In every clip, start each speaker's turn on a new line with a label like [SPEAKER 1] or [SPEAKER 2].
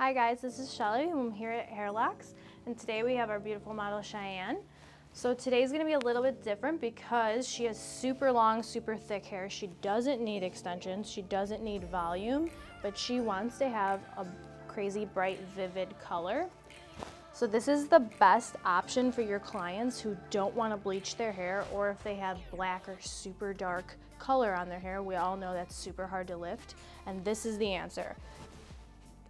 [SPEAKER 1] Hi guys, this is Shelly. I'm here at Hairlocs, and today we have our beautiful model Chian. So today's gonna be a little bit different because she has super long, super thick hair. She doesn't need extensions, she doesn't need volume, but she wants to have a crazy bright, vivid color. So this is the best option for your clients who don't want to bleach their hair, or if they have black or super dark color on their hair. We all know that's super hard to lift, and this is the answer.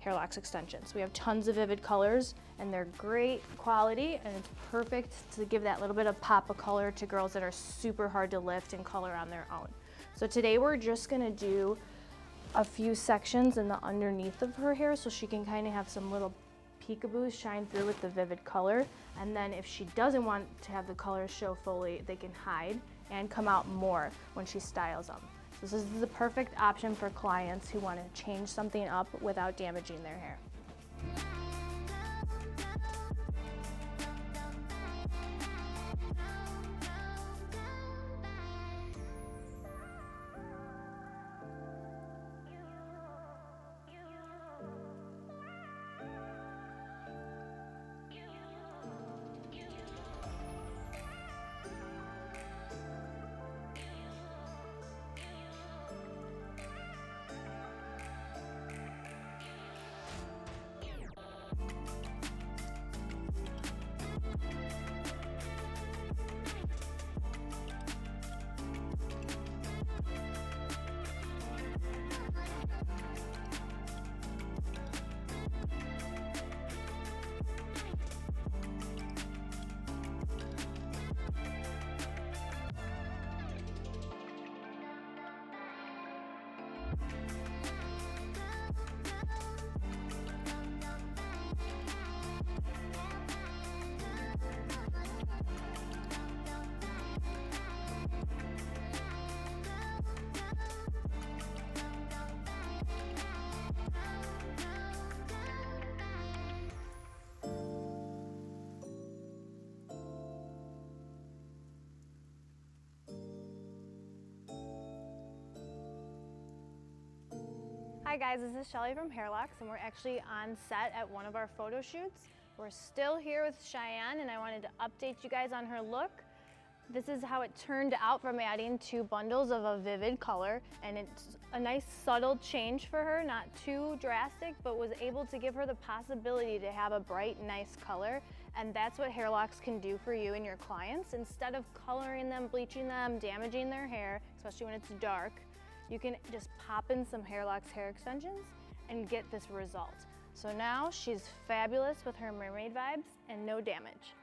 [SPEAKER 1] Hairlocs extensions. We have tons of vivid colors and they're great quality, and it's perfect to give that little bit of pop of color to girls that are super hard to lift and color on their own. So today we're just gonna do a few sections in the underneath of her hair so she can kind of have some little peekaboos shine through with the vivid color. And then if she doesn't want to have the colors show fully, they can hide and come out more when she styles them. This is the perfect option for clients who want to change something up without damaging their hair. Hi guys, this is Shelly from Hairlocs, and we're actually on set at one of our photo shoots. We're still here with Chian, and I wanted to update you guys on her look. This is how it turned out from adding 2 bundles of a vivid color, and it's a nice subtle change for her, not too drastic, but was able to give her the possibility to have a bright, nice color. And that's what Hairlocs can do for you and your clients. Instead of coloring them, bleaching them, damaging their hair, especially when it's dark, you can just pop in some Hairlocs hair extensions and get this result. So now she's fabulous with her mermaid vibes and no damage.